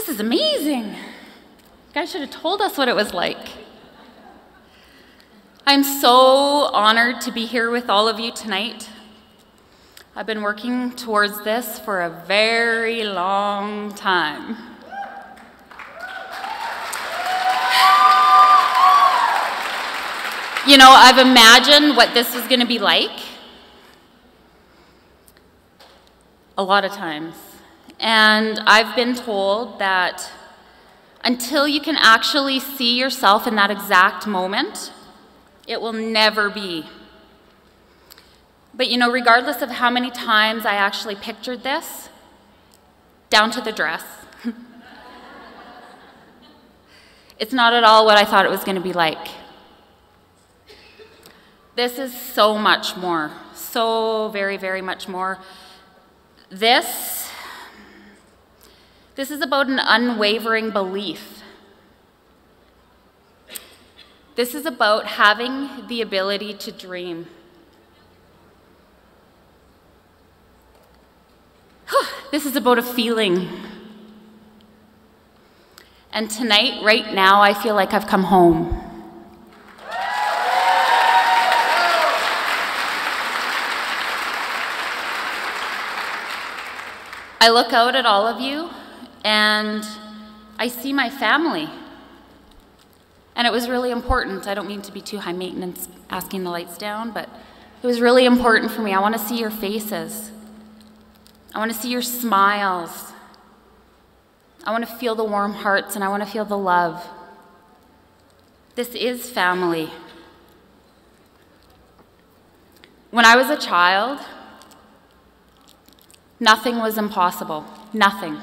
This is amazing. You guys should have told us what it was like. I'm so honored to be here with all of you tonight. I've been working towards this for a very long time. You know, I've imagined what this was going to be like a lot of times. And I've been told that until you can actually see yourself in that exact moment, it will never be. But you know, regardless of how many times I actually pictured this, down to the dress, it's not at all what I thought it was going to be like. This is so much more, so very, very much more. This is about an unwavering belief. This is about having the ability to dream. This is about a feeling. And tonight, right now, I feel like I've come home. I look out at all of you, and I see my family. And it was really important. I don't mean to be too high maintenance asking the lights down, but it was really important for me. I want to see your faces. I want to see your smiles. I want to feel the warm hearts, and I want to feel the love. This is family. When I was a child, nothing was impossible. Nothing.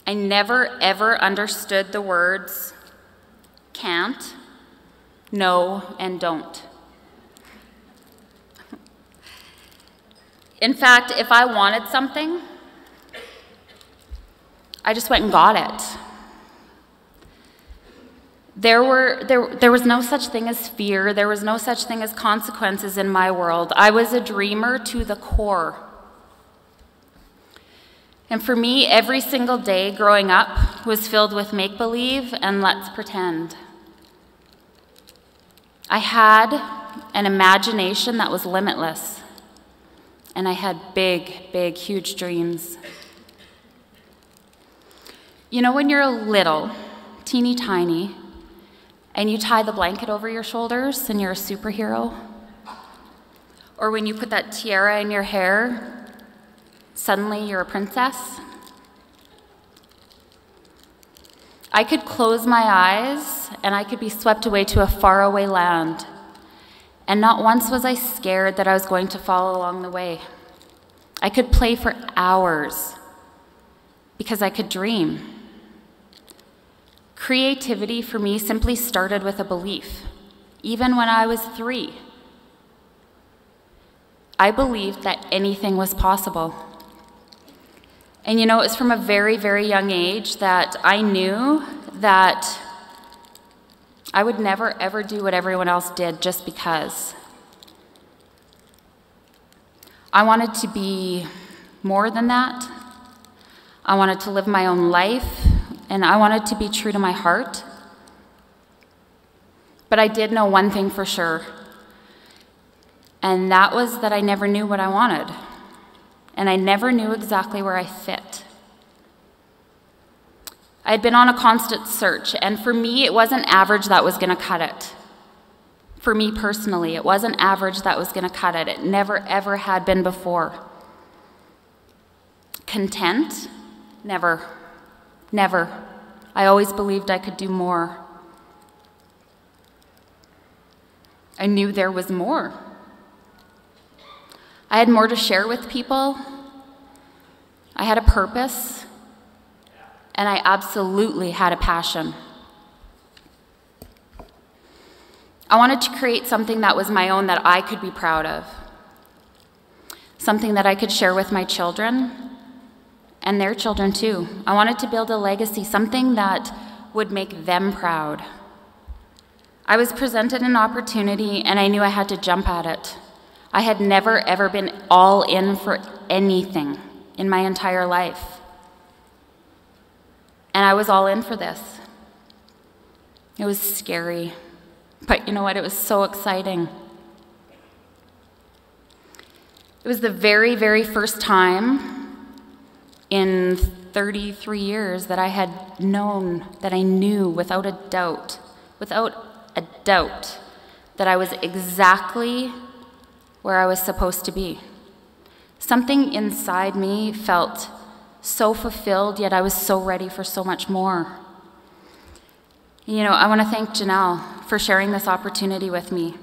I never, ever understood the words can't, no, and don't. In fact, if I wanted something, I just went and got it. There was no such thing as fear. There was no such thing as consequences in my world. I was a dreamer to the core. And for me, every single day growing up was filled with make-believe and let's pretend. I had an imagination that was limitless. And I had big, big, huge dreams. You know, when you're little, teeny tiny, and you tie the blanket over your shoulders and you're a superhero? Or when you put that tiara in your hair, suddenly you're a princess? I could close my eyes and I could be swept away to a faraway land. And not once was I scared that I was going to fall along the way. I could play for hours because I could dream. Creativity for me simply started with a belief, even when I was 3. I believed that anything was possible. And you know, it was from a very, very young age that I knew that I would never, ever do what everyone else did just because. I wanted to be more than that. I wanted to live my own life, and I wanted to be true to my heart. But I did know one thing for sure, and that was that I never knew what I wanted, and I never knew exactly where I fit. I had been on a constant search, and for me, it wasn't average that was going to cut it. For me personally, it wasn't average that was going to cut it. It never, ever had been before. Content? Never. Never. I always believed I could do more. I knew there was more. I had more to share with people. I had a purpose. And I absolutely had a passion. I wanted to create something that was my own that I could be proud of. Something that I could share with my children and their children too. I wanted to build a legacy, something that would make them proud. I was presented an opportunity and I knew I had to jump at it. I had never ever been all in for anything in my entire life. And I was all in for this. It was scary, but you know what? It was so exciting. It was the very, very first time in 33 years that I had known, that I knew without a doubt, that I was exactly where I was supposed to be. Something inside me felt so fulfilled, yet I was so ready for so much more. You know, I want to thank Janelle for sharing this opportunity with me.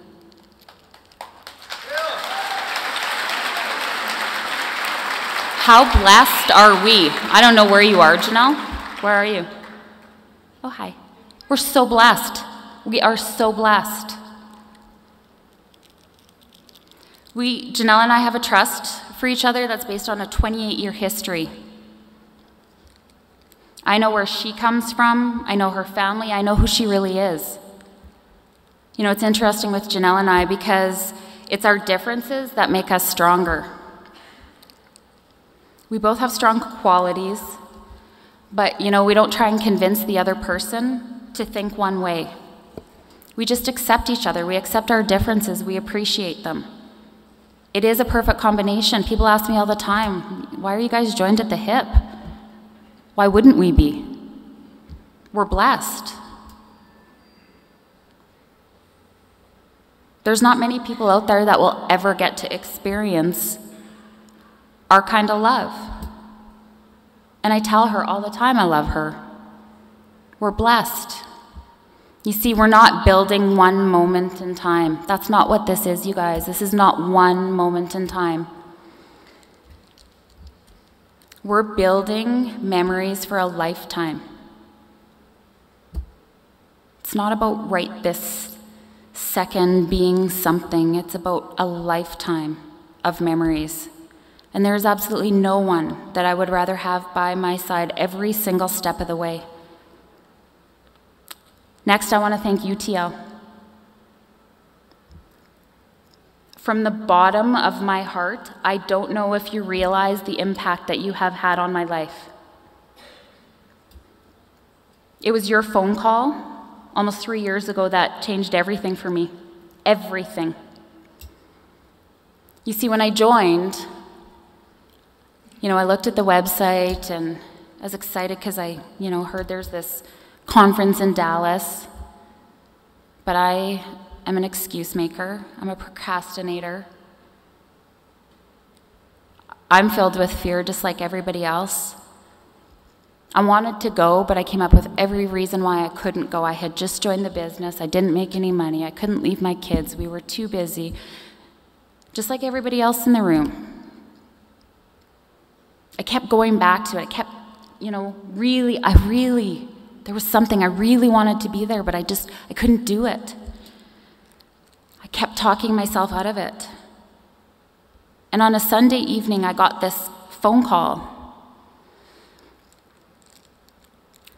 How blessed are we? I don't know where you are, Janelle. Where are you? Oh, hi. We're so blessed. We are so blessed. Janelle and I have a trust for each other that's based on a 28-year history. I know where she comes from. I know her family. I know who she really is. You know, it's interesting with Janelle and I because it's our differences that make us stronger. We both have strong qualities, but, you know, we don't try and convince the other person to think one way. We just accept each other. We accept our differences. We appreciate them. It is a perfect combination. People ask me all the time, why are you guys joined at the hip? Why wouldn't we be? We're blessed. There's not many people out there that will ever get to experience our kind of love. And I tell her all the time I love her. We're blessed. You see, we're not building one moment in time. That's not what this is, you guys. This is not one moment in time. We're building memories for a lifetime. It's not about right this second being something. It's about a lifetime of memories. And there is absolutely no one that I would rather have by my side every single step of the way. Next, I want to thank UTL. From the bottom of my heart, I don't know if you realize the impact that you have had on my life. It was your phone call almost 3 years ago that changed everything for me. Everything. You see, when I joined, I looked at the website and I was excited because I, heard there's this conference in Dallas. But I am an excuse maker. I'm a procrastinator. I'm filled with fear just like everybody else. I wanted to go, but I came up with every reason why I couldn't go. I had just joined the business. I didn't make any money. I couldn't leave my kids. We were too busy. Just like everybody else in the room. I kept going back to it. I kept, there was something I really wanted to be there, but I couldn't do it. I kept talking myself out of it. And on a Sunday evening, I got this phone call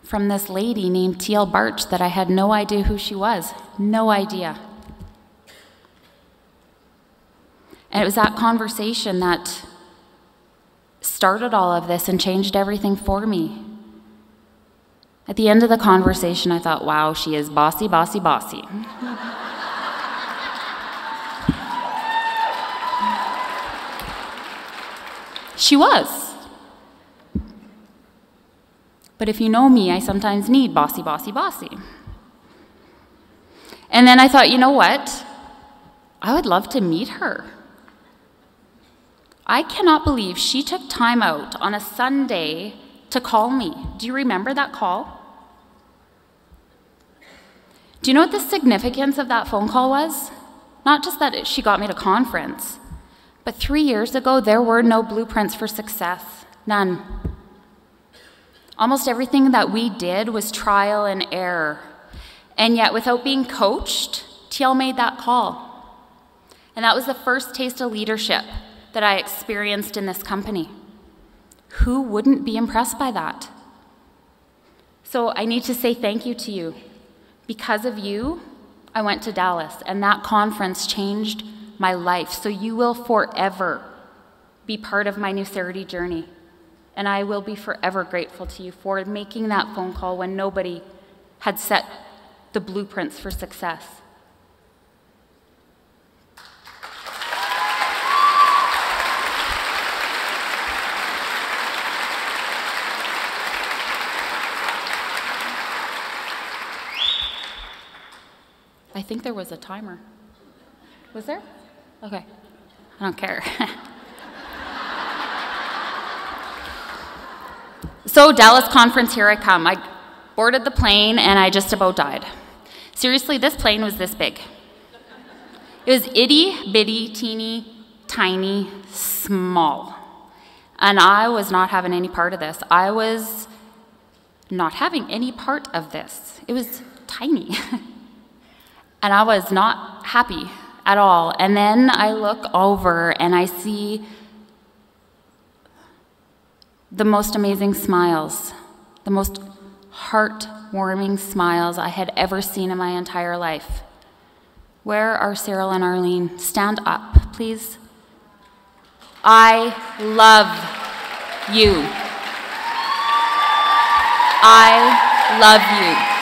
from this lady named T.L. Barch that I had no idea who she was. No idea. And it was that conversation that started all of this and changed everything for me. At the end of the conversation, I thought, wow, she is bossy, bossy, bossy. She was. But if you know me, I sometimes need bossy, bossy, bossy. And then I thought, you know what? I would love to meet her. I cannot believe she took time out on a Sunday to call me. Do you remember that call? Do you know what the significance of that phone call was? Not just that she got me to conference, but 3 years ago, there were no blueprints for success. None. Almost everything that we did was trial and error. And yet, without being coached, TL made that call. And that was the first taste of leadership that I experienced in this company. Who wouldn't be impressed by that? So I need to say thank you to you. Because of you, I went to Dallas, and that conference changed my life. So you will forever be part of my New 30 journey. And I will be forever grateful to you for making that phone call when nobody had set the blueprints for success. I think there was a timer. Was there? Okay. I don't care. So, Dallas conference, here I come. I boarded the plane and I just about died. Seriously, this plane was this big. It was itty bitty, teeny, tiny, small. And I was not having any part of this. I was not having any part of this. It was tiny. And I was not happy at all. And then I look over and I see the most amazing smiles, the most heartwarming smiles I had ever seen in my entire life. Where are Cyril and Arlene? Stand up, please. I love you. I love you.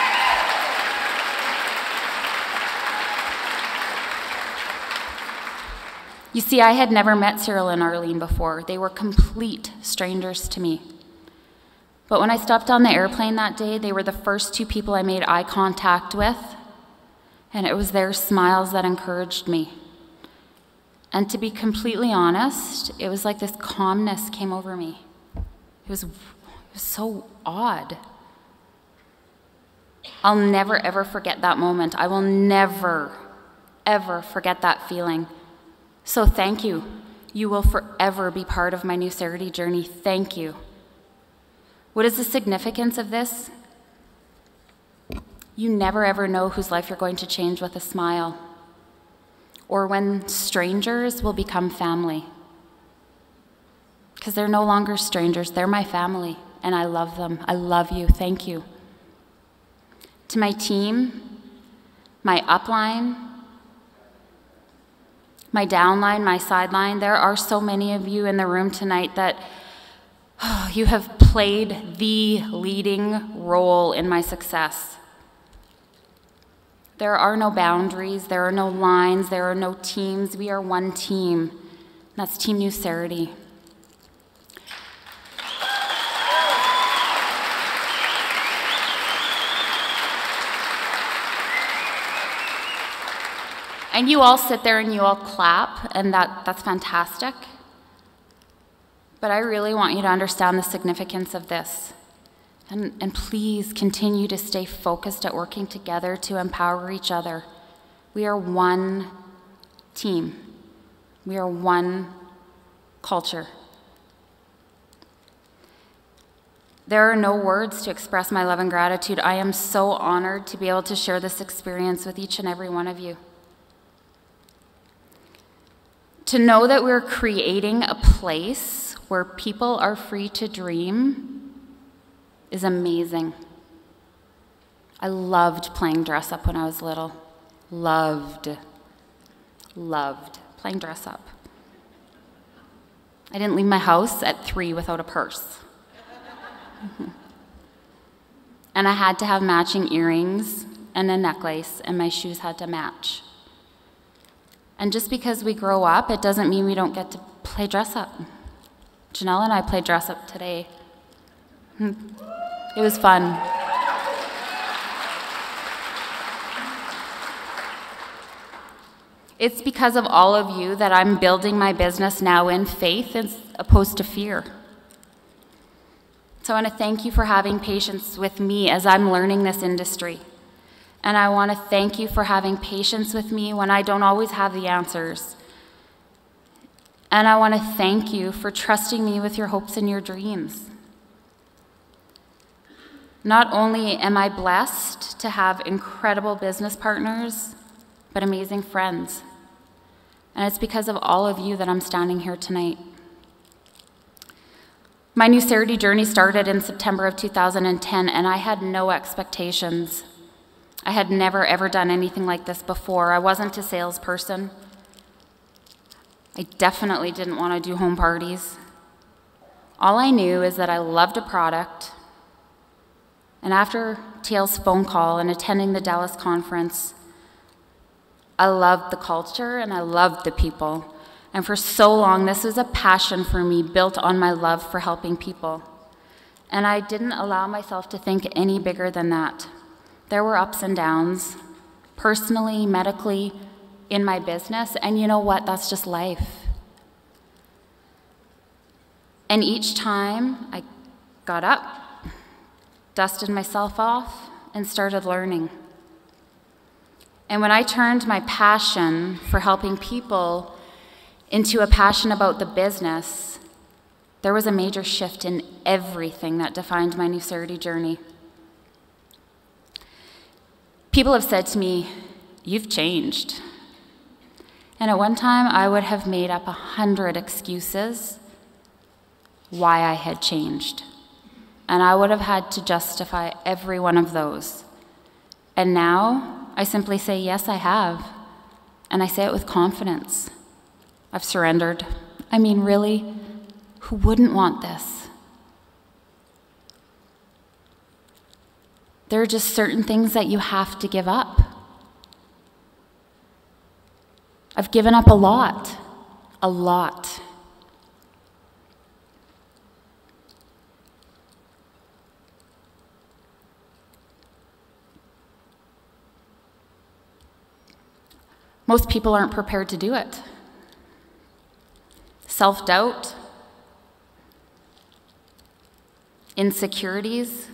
You see, I had never met Cyril and Arlene before. They were complete strangers to me. But when I stepped on the airplane that day, they were the first two people I made eye contact with, and it was their smiles that encouraged me. And to be completely honest, it was like this calmness came over me. It was so odd. I'll never, ever forget that moment. I will never, ever forget that feeling. So thank you. You will forever be part of my Nucerity journey. Thank you. What is the significance of this? You never ever know whose life you're going to change with a smile, or when strangers will become family. Because they're no longer strangers, they're my family, and I love them. I love you. Thank you. To my team, my upline, my downline, my sideline, there are so many of you in the room tonight that you have played the leading role in my success. There are no boundaries, there are no lines, there are no teams. We are one team. That's Team Nucerity. And you all sit there and you all clap, and that's fantastic. But I really want you to understand the significance of this. And please continue to stay focused at working together to empower each other. We are one team. We are one culture. There are no words to express my love and gratitude. I am so honored to be able to share this experience with each and every one of you. To know that we're creating a place where people are free to dream is amazing. I loved playing dress up when I was little. Loved playing dress up. I didn't leave my house at 3 without a purse. And I had to have matching earrings and a necklace, and my shoes had to match. And just because we grow up, it doesn't mean we don't get to play dress up. Janelle and I played dress up today. It was fun. It's because of all of you that I'm building my business now in faith as opposed to fear. So I want to thank you for having patience with me as I'm learning this industry. And I want to thank you for having patience with me when I don't always have the answers. And I want to thank you for trusting me with your hopes and your dreams. Not only am I blessed to have incredible business partners, but amazing friends. And it's because of all of you that I'm standing here tonight. My Nucerity journey started in September of 2010, and I had no expectations. I had never, ever done anything like this before. I wasn't a salesperson. I definitely didn't want to do home parties. All I knew is that I loved a product, and after TL's phone call and attending the Dallas conference, I loved the culture and I loved the people. And for so long, this was a passion for me built on my love for helping people. And I didn't allow myself to think any bigger than that. There were ups and downs, personally, medically, in my business, and you know what? That's just life. And each time I got up, dusted myself off, and started learning. And when I turned my passion for helping people into a passion about the business, there was a major shift in everything that defined my Nucerity journey. People have said to me, "You've changed." And at one time, I would have made up 100 excuses why I had changed. And I would have had to justify every one of those. And now, I simply say, yes, I have. And I say it with confidence. I've surrendered. I mean, really, who wouldn't want this? There are just certain things that you have to give up. I've given up a lot. A lot. Most people aren't prepared to do it. Self-doubt, insecurities,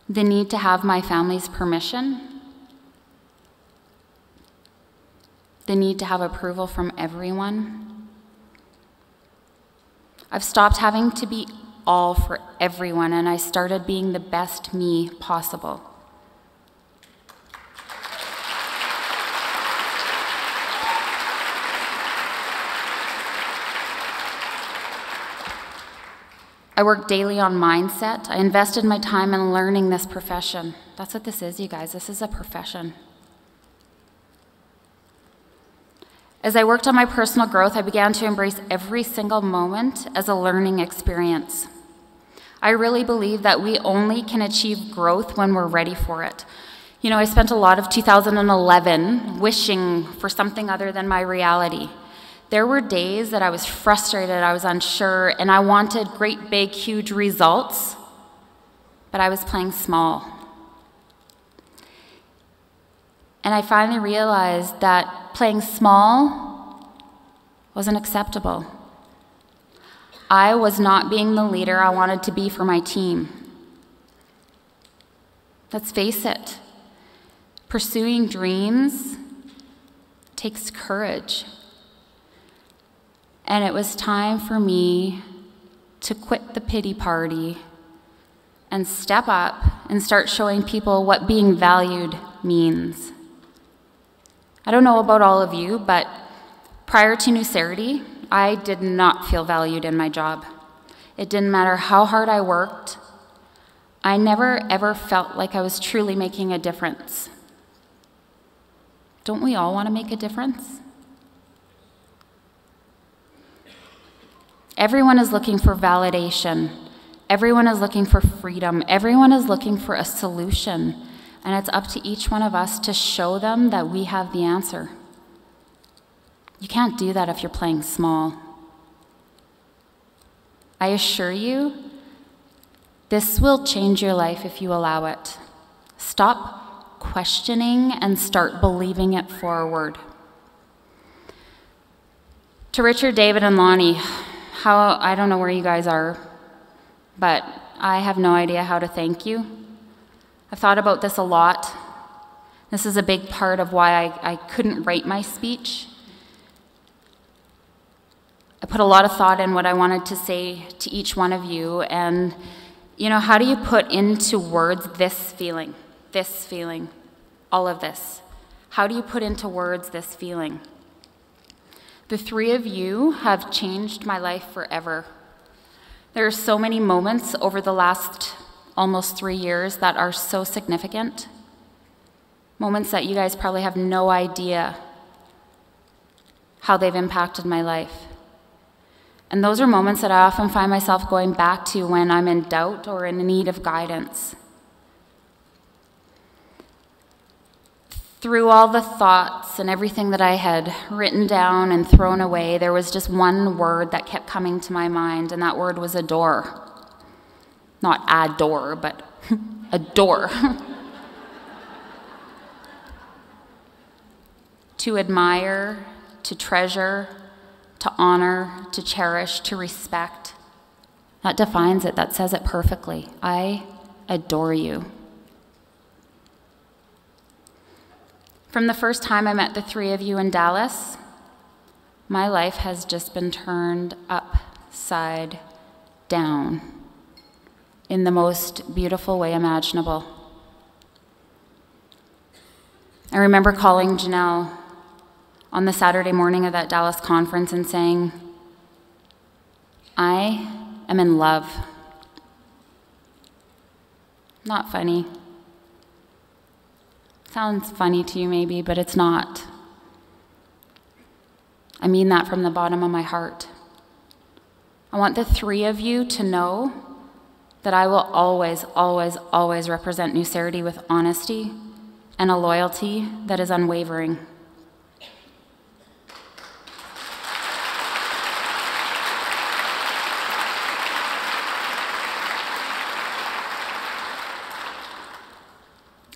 the need to have my family's permission, the need to have approval from everyone. I've stopped having to be all for everyone, and I started being the best me possible. I worked daily on mindset. I invested my time in learning this profession. That's what this is, you guys. This is a profession. As I worked on my personal growth, I began to embrace every single moment as a learning experience. I really believe that we only can achieve growth when we're ready for it. You know, I spent a lot of 2011 wishing for something other than my reality. There were days that I was frustrated, I was unsure, and I wanted great, big, huge results, but I was playing small. And I finally realized that playing small wasn't acceptable. I was not being the leader I wanted to be for my team. Let's face it, pursuing dreams takes courage. And it was time for me to quit the pity party and step up and start showing people what being valued means. I don't know about all of you, but prior to Nucerity, I did not feel valued in my job. It didn't matter how hard I worked. I never ever felt like I was truly making a difference. Don't we all want to make a difference? Everyone is looking for validation. Everyone is looking for freedom. Everyone is looking for a solution. And it's up to each one of us to show them that we have the answer. You can't do that if you're playing small. I assure you, this will change your life if you allow it. Stop questioning and start believing it forward. To Richard, David, and Lonnie, I don't know where you guys are, but I have no idea how to thank you. I've thought about this a lot. This is a big part of why I couldn't write my speech. I put a lot of thought in what I wanted to say to each one of you, and you know, how do you put into words this feeling, all of this? How do you put into words this feeling? The three of you have changed my life forever. There are so many moments over the last almost 3 years that are so significant. Moments that you guys probably have no idea how they've impacted my life. And those are moments that I often find myself going back to when I'm in doubt or in need of guidance. Through all the thoughts and everything that I had written down and thrown away, there was just one word that kept coming to my mind, and that word was adore. Not adore, but adore. To admire, to treasure, to honor, to cherish, to respect. That defines it, that says it perfectly. I adore you. From the first time I met the three of you in Dallas, my life has just been turned upside down in the most beautiful way imaginable. I remember calling Janelle on the Saturday morning of that Dallas conference and saying, I am in love. Not funny. Sounds funny to you maybe, but it's not. I mean that from the bottom of my heart. I want the three of you to know that I will always, always, always represent New Sarity with honesty and a loyalty that is unwavering.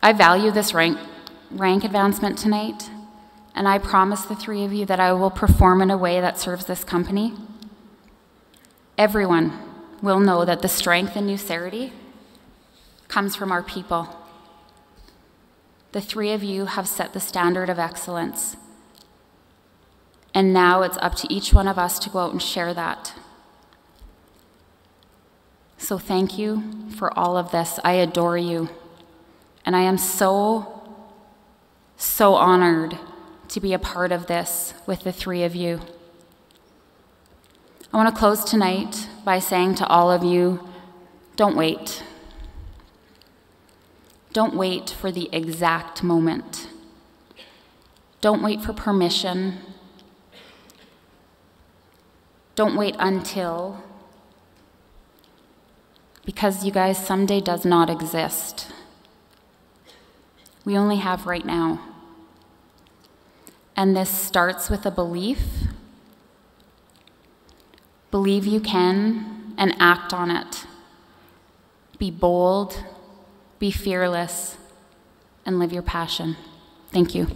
I value this rank advancement tonight, and I promise the three of you that I will perform in a way that serves this company. Everyone will know that the strength in New Sarity comes from our people. The three of you have set the standard of excellence, and now it's up to each one of us to go out and share that. So thank you for all of this. I adore you. And I am so, so honored to be a part of this with the three of you. I want to close tonight by saying to all of you, don't wait. Don't wait for the exact moment. Don't wait for permission. Don't wait until, because you guys, someday does not exist. We only have right now. And this starts with a belief. Believe you can and act on it. Be bold, be fearless, and live your passion. Thank you.